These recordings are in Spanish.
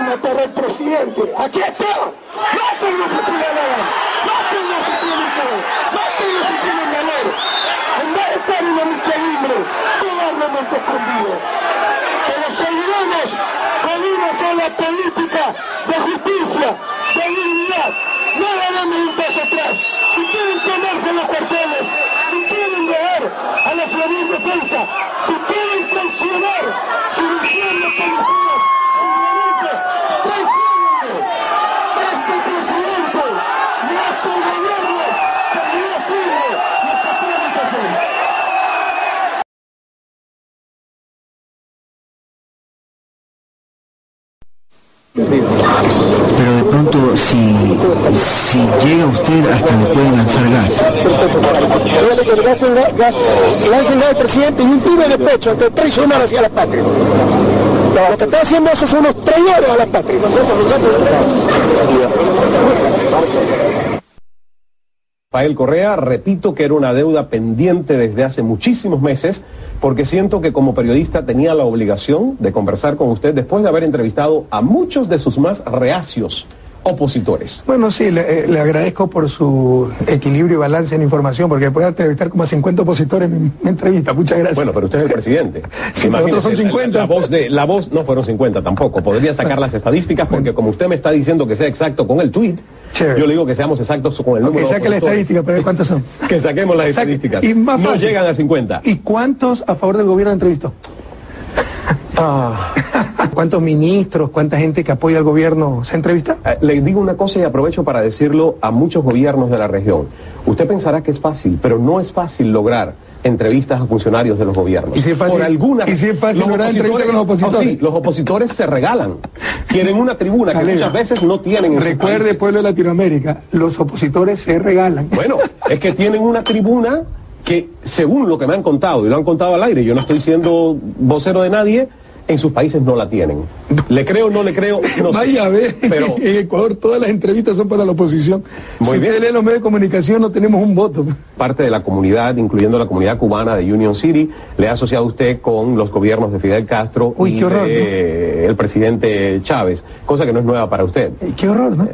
matar al presidente. ¡Aquí está! ¡Mátenlo si tienen ganas! ¡Mátenlo si tienen ganas! ¡Mátenlo si tienen ganas! En vez de estar en la lucha libre, cobardemente escondido. Pero seguiremos con una sola política de justicia, de dignidad. No daremos un paso atrás. Si quieren tomarse los cuarteles, si quieren robar a la ciudadanía indefensa, si quieren traicionar su misión de policías, simplemente traicionenlo. Este presidente y este gobierno seguirá firme y hasta tiene que ser. Pero de pronto, si llega usted, hasta le pueden lanzar gas. Dígale que lancen gas al presidente y un tiro de pecho ante traicionar hacia la patria. Lo que están haciendo esos son unos traidores a la patria. Rafael Correa, repito que era una deuda pendiente desde hace muchísimos meses, porque siento que como periodista tenía la obligación de conversar con usted después de haber entrevistado a muchos de sus más reacios opositores. Bueno, sí, le agradezco por su equilibrio y balance en información, porque puede entrevistar como a 50 opositores en mi entrevista. Muchas gracias. Bueno, pero usted es el presidente. Sí, pero otros son 50. La voz no fueron 50 tampoco. Podría sacar las estadísticas, porque como usted me está diciendo que sea exacto con el tweet, yo le digo que seamos exactos con el número de saque la estadística, pero ¿cuántas son? Que saquemos las estadísticas. Y más fácil, no llegan a 50. ¿Y cuántos a favor del gobierno entrevistó? ¿Cuántos ministros, cuánta gente que apoya al gobierno se entrevista? Le digo una cosa y aprovecho para decirlo a muchos gobiernos de la región. Usted pensará que es fácil, pero no es fácil lograr entrevistas a funcionarios de los gobiernos. ¿Y si es fácil, por algunas, ¿y si es fácil lograr entrevistas con los opositores? Sí, los opositores se regalan. Tienen una tribuna que muchas veces no tienen en sus Recuerde, países. pueblo de Latinoamérica, los opositores se regalan. Bueno, es que tienen una tribuna que, según lo que me han contado, y lo han contado al aire, yo no estoy siendo vocero de nadie, en sus países no la tienen. ¿Le creo o no le creo? No Vaya a ver, pero en Ecuador todas las entrevistas son para la oposición. Muy Si bien. usted lee los medios de comunicación, no tenemos un voto. parte de la comunidad, incluyendo la comunidad cubana de Union City, le ha asociado usted con los gobiernos de Fidel Castro y qué horror, el presidente Chávez, cosa que no es nueva para usted. Qué horror, ¿no?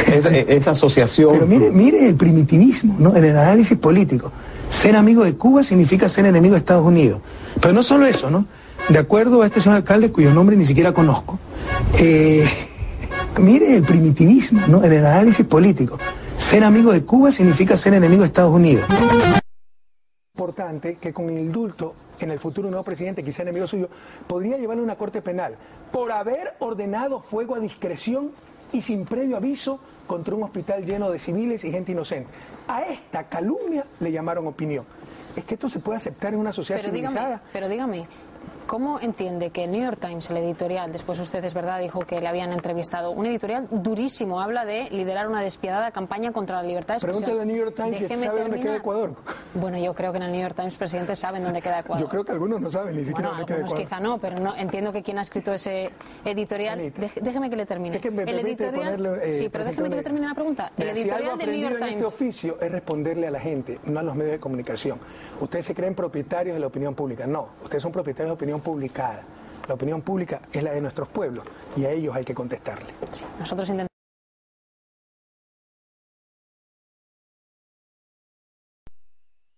Esa asociación... Pero mire el primitivismo, ¿no? En el análisis político. Ser amigo de Cuba significa ser enemigo de Estados Unidos. Pero no solo eso, ¿no? De acuerdo a este señor alcalde, cuyo nombre ni siquiera conozco, mire el primitivismo, ¿no? En el análisis político. Ser amigo de Cuba significa ser enemigo de Estados Unidos. Importante que con el indulto en el futuro nuevo presidente, quizá enemigo suyo, podría llevarle a una corte penal por haber ordenado fuego a discreción y sin previo aviso contra un hospital lleno de civiles y gente inocente. A esta calumnia le llamaron opinión. ¿Es que esto se puede aceptar en una sociedad civilizada? Pero dígame, ¿cómo entiende que el New York Times, el editorial, después usted es verdad dijo que le habían entrevistado, un editorial durísimo, habla de liderar una despiadada campaña contra la libertad de expresión? Pregúntale al New York Times si sabe dónde queda Ecuador. Bueno, yo creo que en el New York Times presidentes saben dónde queda Ecuador. Yo creo que algunos no saben ni siquiera dónde queda Ecuador. Quizá no, pero no, entiendo que quien ha escrito ese editorial... Déjeme que le termine. Es que me el editorial... ponerle, sí, pero déjeme que le termine la pregunta. El editorial del New York Times... En este oficio es responderle a la gente, no a los medios de comunicación. Ustedes se creen propietarios de la opinión pública. No, ustedes son propietarios de la opinión publicada. La opinión pública es la de nuestros pueblos y a ellos hay que contestarle. Sí, nosotros intentamos...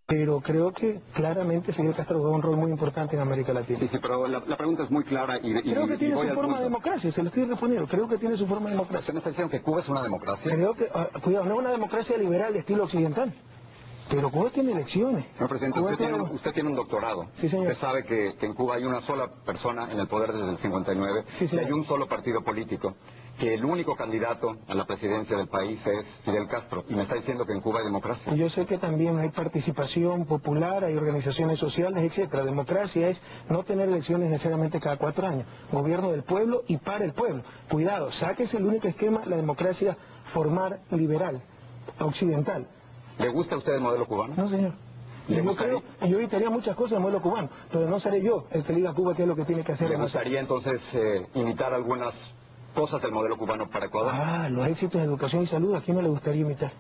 Pero creo que claramente Fidel Castro jugó un rol muy importante en América Latina. Sí, pero la pregunta es muy clara y creo que tiene voy su al forma punto. de democracia, se lo estoy respondiendo. Creo que tiene su forma de democracia. ¿Usted me está diciendo que Cuba es una democracia? Creo que, cuidado, no es una democracia liberal de estilo occidental. Pero Cuba tiene elecciones. No, presidente, usted tiene un doctorado. Sí, señor. Usted sabe que en Cuba hay una sola persona en el poder desde el 59 Sí, y señor. hay un solo partido político, que el único candidato a la presidencia del país es Fidel Castro. Y me está diciendo que en Cuba hay democracia. Y yo sé que también hay participación popular, hay organizaciones sociales, etcétera. Democracia es no tener elecciones necesariamente cada 4 años. Gobierno del pueblo y para el pueblo. Cuidado, sáquese el único esquema, la democracia formal, liberal, occidental. ¿Le gusta a usted el modelo cubano? No, señor. Yo evitaría muchas cosas del modelo cubano, pero no seré yo el que le diga a Cuba qué es lo que tiene que hacer. ¿Le gustaría entonces imitar algunas cosas del modelo cubano para Ecuador? Los éxitos en educación y salud, ¿a quién no le gustaría imitar?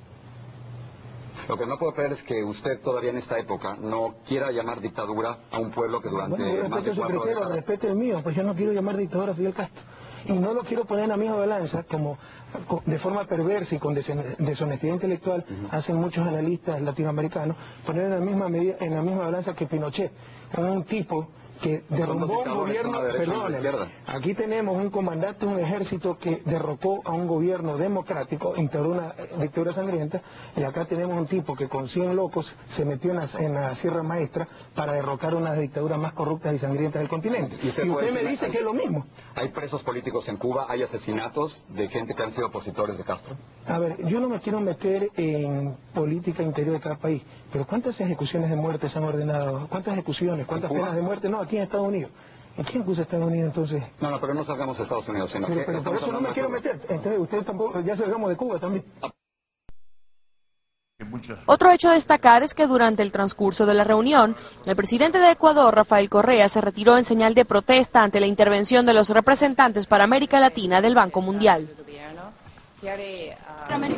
Lo que no puedo creer es que usted todavía en esta época no quiera llamar dictadura a un pueblo que durante Bueno, yo más de respeto 4 su criterio, décadas... respeto el mío, pues yo no quiero llamar dictador a Fidel Castro. Y no lo quiero poner en la misma balanza como de forma perversa y con deshonestidad intelectual hacen muchos analistas latinoamericanos, poner en la misma medida, en la misma balanza que Pinochet, un tipo que derrumbó un gobierno, aquí tenemos un comandante de un ejército que derrocó a un gobierno democrático, instauró una dictadura sangrienta, y acá tenemos un tipo que con 100 locos se metió en la Sierra Maestra para derrocar una de las dictaduras más corruptas y sangrientas del continente. Y usted me dice que es lo mismo. ¿Hay presos políticos en Cuba? ¿Hay asesinatos de gente que han sido opositores de Castro? A ver, yo no me quiero meter en política interior de cada país, pero ¿cuántas ejecuciones de muerte se han ordenado? ¿Cuántas ejecuciones? ¿Cuántas penas de muerte? No, aquí en Estados Unidos. ¿En quién acusa Estados Unidos entonces? No, pero no salgamos de Estados Unidos, sino pero por eso no me quiero meter. Entonces usted tampoco, ya salgamos de Cuba también. Otro hecho a destacar es que durante el transcurso de la reunión, el presidente de Ecuador, Rafael Correa, se retiró en señal de protesta ante la intervención de los representantes para América Latina del Banco Mundial.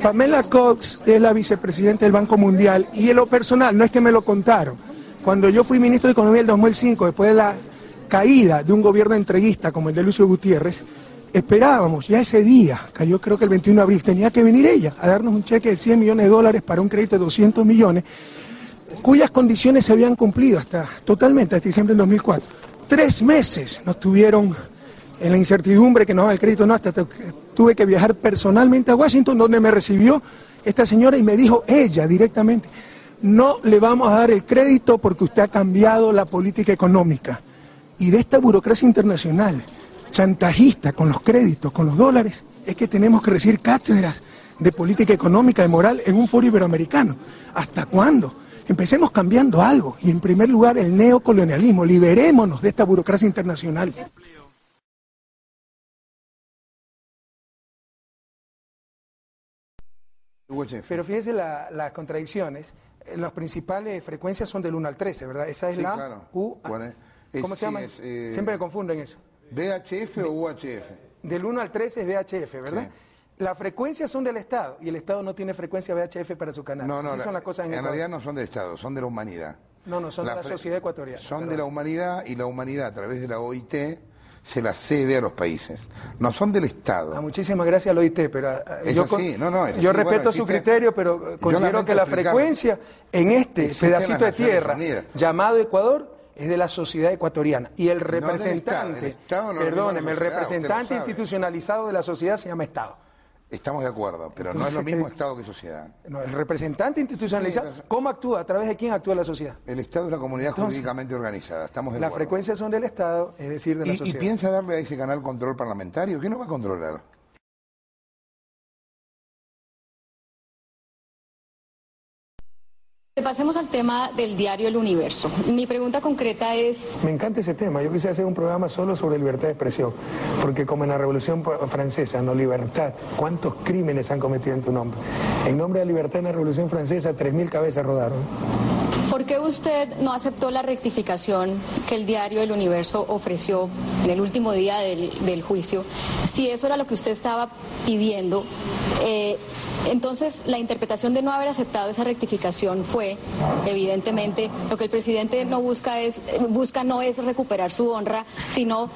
Pamela Cox es la vicepresidenta del Banco Mundial y en lo personal, no es que me lo contaron, cuando yo fui ministro de Economía en el 2005, después de la caída de un gobierno entreguista como el de Lucio Gutiérrez, esperábamos, ya ese día, cayó creo que el 21 de abril, tenía que venir ella a darnos un cheque de $100 millones para un crédito de 200 millones, cuyas condiciones se habían cumplido totalmente hasta diciembre del 2004. 3 meses nos tuvieron en la incertidumbre que nos da el crédito, no, hasta tuve que viajar personalmente a Washington, donde me recibió esta señora y me dijo ella directamente: no le vamos a dar el crédito porque usted ha cambiado la política económica. Y de esta burocracia internacional, chantajista con los créditos, con los dólares, es que tenemos que recibir cátedras de política económica, de moral, en un foro iberoamericano. ¿Hasta cuándo? Empecemos cambiando algo. Y en primer lugar, el neocolonialismo. Liberémonos de esta burocracia internacional. Pero fíjese las contradicciones. Las principales frecuencias son del 1 al 13, ¿verdad? Esa es U. ¿Cómo se llama? Siempre me confunden eso. ¿VHF o UHF? Del 1 al 13 es VHF, ¿verdad? Sí. Las frecuencias son del Estado y el Estado no tiene frecuencia VHF para su canal. No, así son las cosas en realidad no son del Estado, son de la humanidad. No, son de la sociedad ecuatoriana. Son de la humanidad y la humanidad a través de la OIT se la cede a los países. No son del Estado. Muchísimas gracias al OIT, pero yo respeto su criterio, pero considero que la frecuencia en este pedacito de tierra llamado Ecuador es de la sociedad ecuatoriana. Y el representante, perdóneme, el representante institucionalizado de la sociedad se llama Estado. Estamos de acuerdo, pero no es lo mismo Estado que sociedad. No, el representante institucionalizado, ¿cómo actúa? ¿A través de quién actúa la sociedad? El Estado es la comunidad jurídicamente organizada, estamos de acuerdo. Las frecuencias son del Estado, es decir, de la sociedad. ¿Y piensa darle a ese canal control parlamentario? ¿Qué no va a controlar? Pasemos al tema del diario El Universo. Mi pregunta concreta es... Me encanta ese tema. Yo quise hacer un programa solo sobre libertad de expresión, porque como en la Revolución Francesa, no libertad, ¿cuántos crímenes han cometido en tu nombre? En nombre de la libertad en la Revolución Francesa, 3.000 cabezas rodaron. ¿Por qué usted no aceptó la rectificación que el diario El Universo ofreció en el último día del juicio? Si eso era lo que usted estaba pidiendo, entonces la interpretación de no haber aceptado esa rectificación fue, evidentemente, lo que el presidente no busca no es recuperar su honra, sino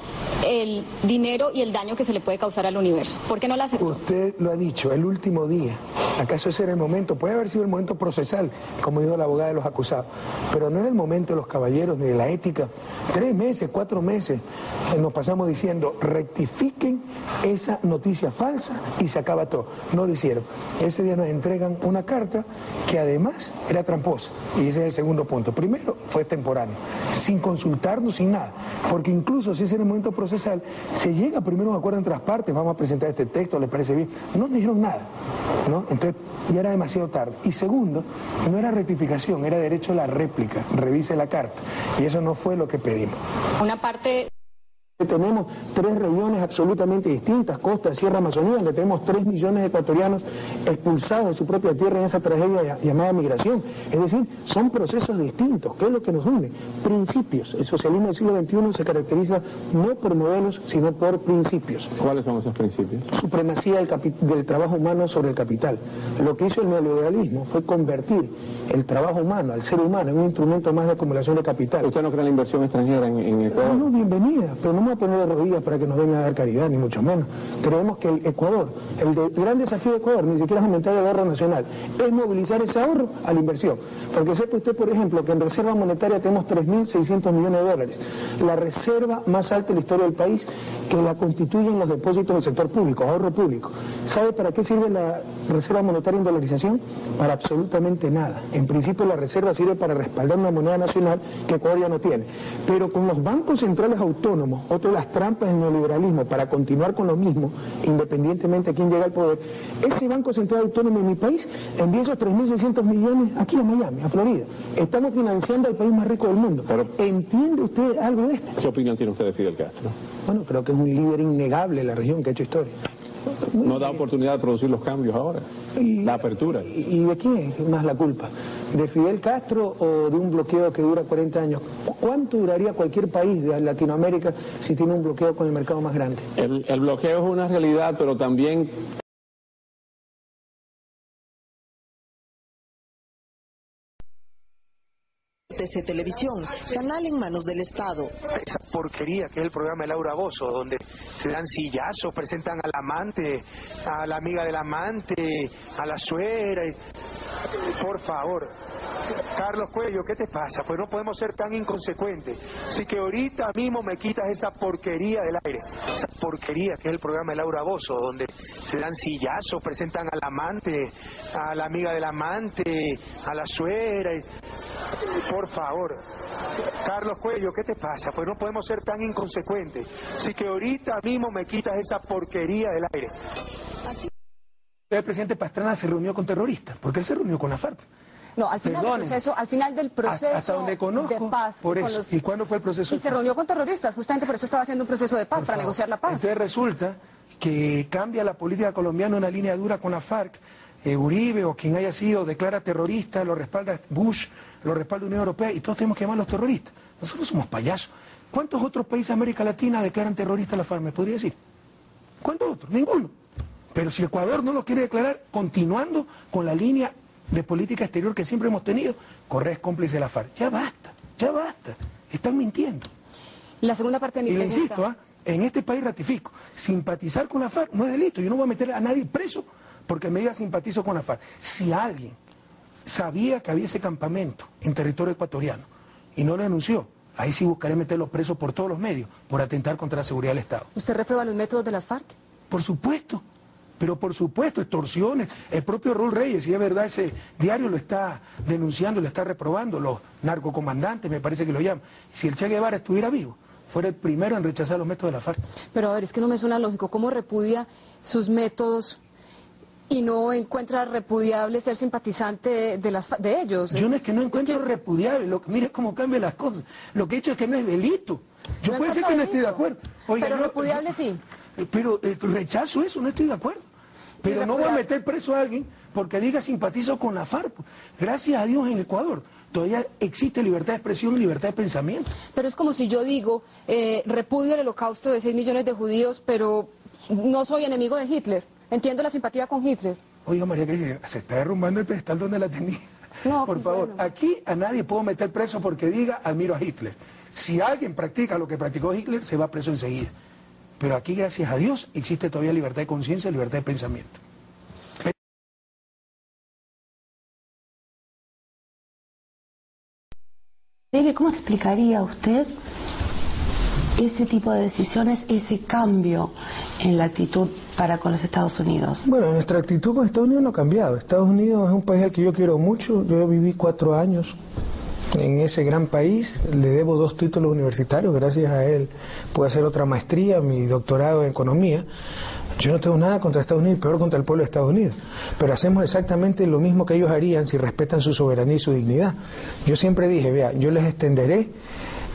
el dinero y el daño que se le puede causar al universo. ¿Por qué no la aceptó? Usted lo ha dicho, el último día. ¿Acaso ese era el momento? Puede haber sido el momento procesal, como dijo la abogada de los acusados, pero no era el momento de los caballeros ni de la ética. 3 meses, 4 meses nos pasamos diciendo: rectifiquen esa noticia falsa y se acaba todo. No lo hicieron. Ese día nos entregan una carta que además era tramposa, y ese es el segundo punto. Primero, fue temporáneo, sin consultarnos, sin nada, porque incluso si ese era el momento procesal, se llega primero a un acuerdo entre las partes, vamos a presentar este texto, ¿les parece bien? No me dijeron nada, ¿no? Entonces ya era demasiado tarde. Y segundo, no era rectificación, era derecho a la réplica, revise la carta, y eso no fue lo que pedimos. Una parte... Tenemos 3 regiones absolutamente distintas, costa, sierra, Amazonía, donde tenemos 3 millones de ecuatorianos expulsados de su propia tierra en esa tragedia llamada migración. Es decir, son procesos distintos. ¿Qué es lo que nos une? Principios. El socialismo del siglo XXI se caracteriza no por modelos, sino por principios. ¿Cuáles son esos principios? Supremacía del trabajo humano sobre el capital. Lo que hizo el neoliberalismo fue convertir el trabajo humano, al ser humano, en un instrumento más de acumulación de capital. ¿Usted no cree en la inversión extranjera en Ecuador? No, bienvenida, pero no me voy a poner de rodillas para que nos vengan a dar caridad, ni mucho menos. Creemos que el Ecuador, el gran desafío de Ecuador, ni siquiera es aumentar el ahorro nacional, es movilizar ese ahorro a la inversión. Porque sepa usted, por ejemplo, que en reserva monetaria tenemos 3.600 millones de dólares, la reserva más alta de la historia del país, que la constituyen los depósitos del sector público, ahorro público. ¿Sabe para qué sirve la reserva monetaria en dolarización? Para absolutamente nada. En principio la reserva sirve para respaldar una moneda nacional que Ecuador ya no tiene. Pero con los bancos centrales autónomos, otra de las trampas del neoliberalismo para continuar con lo mismo, independientemente de quién llega al poder, ese Banco Central Autónomo en mi país envía esos 3.600 millones aquí a Miami, a Florida. Estamos financiando al país más rico del mundo. Pero, ¿entiende usted algo de esto? ¿Qué opinión tiene usted de Fidel Castro? Bueno, creo que es un líder innegable en la región que ha hecho historia. ¿No da oportunidad de producir los cambios ahora? La apertura. ¿Y de quién es más la culpa? ¿De Fidel Castro o de un bloqueo que dura 40 años? ¿Cuánto duraría cualquier país de Latinoamérica si tiene un bloqueo con el mercado más grande? El bloqueo es una realidad, pero también... TC Televisión, canal en manos del Estado. Esa porquería que es el programa de Laura Bozzo, donde se dan sillazos, presentan al amante, a la amiga del amante, a la suegra. Por favor, Carlos Cuello, ¿qué te pasa? Pues no podemos ser tan inconsecuentes. Así que ahorita mismo me quitas esa porquería del aire. Esa porquería que es el programa de Laura Bozzo, donde se dan sillazos, presentan al amante, a la amiga del amante, a la suegra. Por favor, Carlos Cuello, ¿qué te pasa? Pues no podemos ser tan inconsecuentes. Así que ahorita mismo me quitas esa porquería del aire. El presidente Pastrana se reunió con terroristas, porque él se reunió con la FARC. No, al final del proceso, hasta donde conozco, de paz. Por eso. ¿Y cuándo fue el proceso? Y se reunió con terroristas, justamente por eso estaba haciendo un proceso de paz, para negociar la paz. Entonces resulta que cambia la política colombiana una línea dura con la FARC. Uribe o quien haya sido declara terrorista, lo respalda Bush, lo respalda Unión Europea y todos tenemos que llamar a los terroristas. Nosotros somos payasos. ¿Cuántos otros países de América Latina declaran terrorista a la FARC? ¿Me podría decir? ¿Cuántos otros? Ninguno. Pero si Ecuador no lo quiere declarar, continuando con la línea de política exterior que siempre hemos tenido, Correa es cómplice de la FARC. Ya basta, ya basta. Están mintiendo. La segunda parte de mi pregunta. Y le insisto, en este país ratifico, simpatizar con la FARC no es delito. Yo no voy a meter a nadie preso porque me diga simpatizo con la FARC. Si alguien sabía que había ese campamento en territorio ecuatoriano y no lo denunció, ahí sí buscaré meterlo preso por todos los medios, por atentar contra la seguridad del Estado. ¿Usted reprueba los métodos de las FARC? Por supuesto, pero por supuesto, extorsiones. El propio Raúl Reyes, si es verdad, ese diario lo está denunciando, lo está reprobando, los narcocomandantes, me parece que lo llaman. Si el Che Guevara estuviera vivo, fuera el primero en rechazar los métodos de la FARC. Pero a ver, es que no me suena lógico. ¿Cómo repudia sus métodos y no encuentra repudiable ser simpatizante de ellos? Yo no es que no encuentro repudiable, mire cómo cambian las cosas. Lo que he hecho es que no es delito. Yo puede ser que no esté de acuerdo. Oiga, pero repudiable sí. Pero rechazo eso, no estoy de acuerdo. Pero no voy a meter preso a alguien porque diga simpatizo con la FARC. Gracias a Dios en Ecuador todavía existe libertad de expresión y libertad de pensamiento. Pero es como si yo digo, repudio el holocausto de 6 millones de judíos, pero no soy enemigo de Hitler. Entiendo la simpatía con Hitler. Oiga, María Cristina, se está derrumbando el pedestal donde la tenía. No, por favor, bueno. Aquí a nadie puedo meter preso porque diga admiro a Hitler. Si alguien practica lo que practicó Hitler, se va preso enseguida. Pero aquí, gracias a Dios, existe todavía libertad de conciencia y libertad de pensamiento. ¿Cómo explicaría usted ese tipo de decisiones, ese cambio en la actitud para con los Estados Unidos? Bueno, nuestra actitud con Estados Unidos no ha cambiado. Estados Unidos es un país al que yo quiero mucho. Yo viví 4 años en ese gran país, le debo 2 títulos universitarios, gracias a él pude hacer otra maestría, mi doctorado en economía. Yo no tengo nada contra Estados Unidos, peor contra el pueblo de Estados Unidos, pero hacemos exactamente lo mismo que ellos harían si respetan su soberanía y su dignidad. Yo siempre dije, vea, yo les extenderé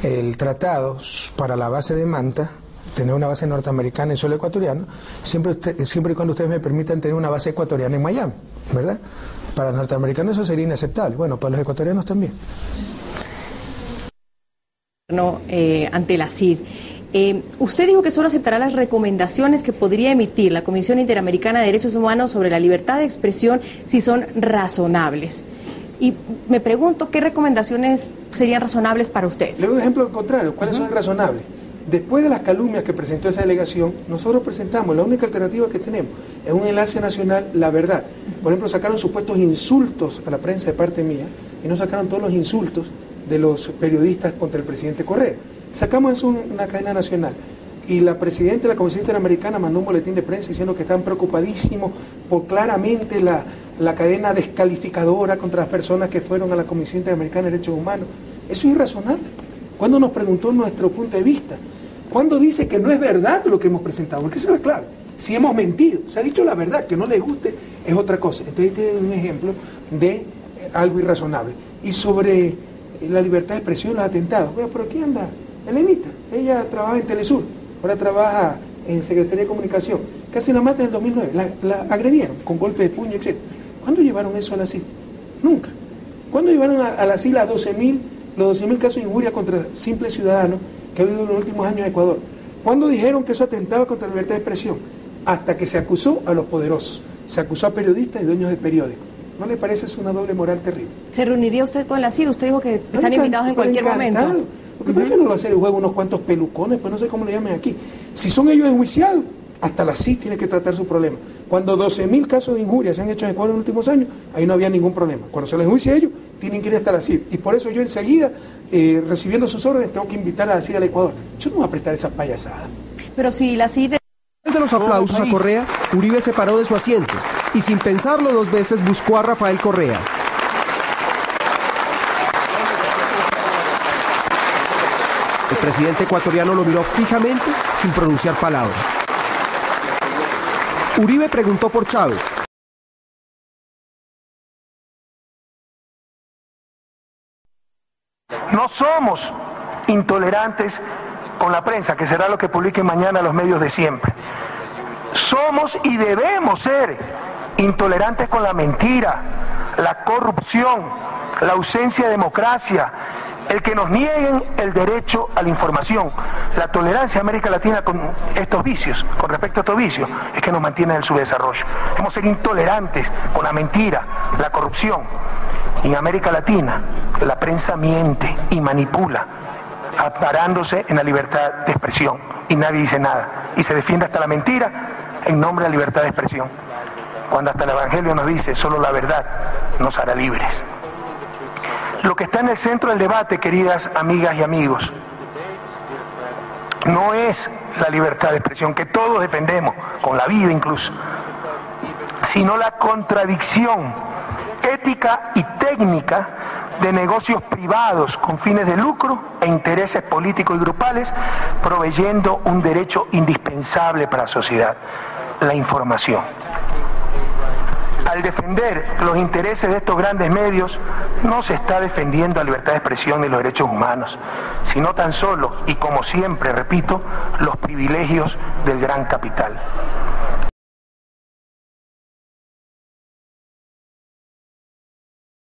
el tratado para la base de Manta tener una base norteamericana en suelo ecuatoriano, siempre y cuando ustedes me permitan tener una base ecuatoriana en Miami, ¿verdad? Para los norteamericanos eso sería inaceptable, bueno, para los ecuatorianos también. Ante la CID. Usted dijo que solo aceptará las recomendaciones que podría emitir la Comisión Interamericana de Derechos Humanos sobre la libertad de expresión si son razonables. Y me pregunto, ¿qué recomendaciones serían razonables para usted? Le doy un ejemplo contrario. ¿Cuáles son razonables? Después de las calumnias que presentó esa delegación, nosotros presentamos, la única alternativa que tenemos es un enlace nacional, La Verdad. Por ejemplo, sacaron supuestos insultos a la prensa de parte mía y no sacaron todos los insultos de los periodistas contra el presidente Correa. Sacamos eso en una cadena nacional y la presidenta de la Comisión Interamericana mandó un boletín de prensa diciendo que están preocupadísimos por claramente la cadena descalificadora contra las personas que fueron a la Comisión Interamericana de Derechos Humanos. Eso es irrazonable. ¿Cuándo nos preguntó nuestro punto de vista? ¿Cuándo dice que no es verdad lo que hemos presentado? Porque esa es la clave. Si hemos mentido, se ha dicho la verdad, que no les guste es otra cosa. Entonces tienen un ejemplo de algo irrazonable. Y sobre la libertad de expresión, los atentados. Vea, por aquí anda Elenita, ella trabaja en Telesur, ahora trabaja en Secretaría de Comunicación. Casi la matan en el 2009, la agredieron con golpe de puño, etc. ¿Cuándo llevaron eso a la CID? Nunca. ¿Cuándo llevaron a la CID los 12.000 casos de injuria contra simples ciudadanos que ha habido en los últimos años en Ecuador? ¿Cuándo dijeron que eso atentaba contra la libertad de expresión? Hasta que se acusó a los poderosos, se acusó a periodistas y dueños de periódicos. ¿No le parece eso una doble moral terrible? ¿Se reuniría usted con la CID? Usted dijo que están invitados en cualquier momento. Lo que pasa es que no lo hace de juego unos cuantos pelucones, pues no sé cómo le llamen aquí. Si son ellos enjuiciados, hasta la CID tiene que tratar su problema. Cuando 12.000 casos de injuria se han hecho en Ecuador en los últimos años, ahí no había ningún problema. Cuando se les enjuicia a ellos, tienen que ir hasta la CID. Y por eso yo enseguida, recibiendo sus órdenes, tengo que invitar a la CID al Ecuador. Yo no voy a prestar esas payasadas. Pero si la CID... De los aplausos a Correa, Uribe se paró de su asiento y sin pensarlo dos veces buscó a Rafael Correa. El presidente ecuatoriano lo miró fijamente sin pronunciar palabra. Uribe preguntó por Chávez. No somos intolerantes con la prensa, que será lo que publiquen mañana los medios de siempre. Somos y debemos ser intolerantes con la mentira, la corrupción, la ausencia de democracia, el que nos nieguen el derecho a la información. La tolerancia de América Latina con estos vicios, con respecto a estos vicios, es que nos mantiene en el subdesarrollo. Debemos ser intolerantes con la mentira, la corrupción. En América Latina, la prensa miente y manipula, amparándose en la libertad de expresión, y nadie dice nada, y se defiende hasta la mentira en nombre de la libertad de expresión, cuando hasta el Evangelio nos dice, solo la verdad nos hará libres. Lo que está en el centro del debate, queridas amigas y amigos, no es la libertad de expresión, que todos defendemos, con la vida incluso, sino la contradicción ética y técnica de negocios privados con fines de lucro e intereses políticos y grupales, proveyendo un derecho indispensable para la sociedad, la información. Al defender los intereses de estos grandes medios, no se está defendiendo la libertad de expresión y los derechos humanos, sino tan solo, y como siempre repito, los privilegios del gran capital.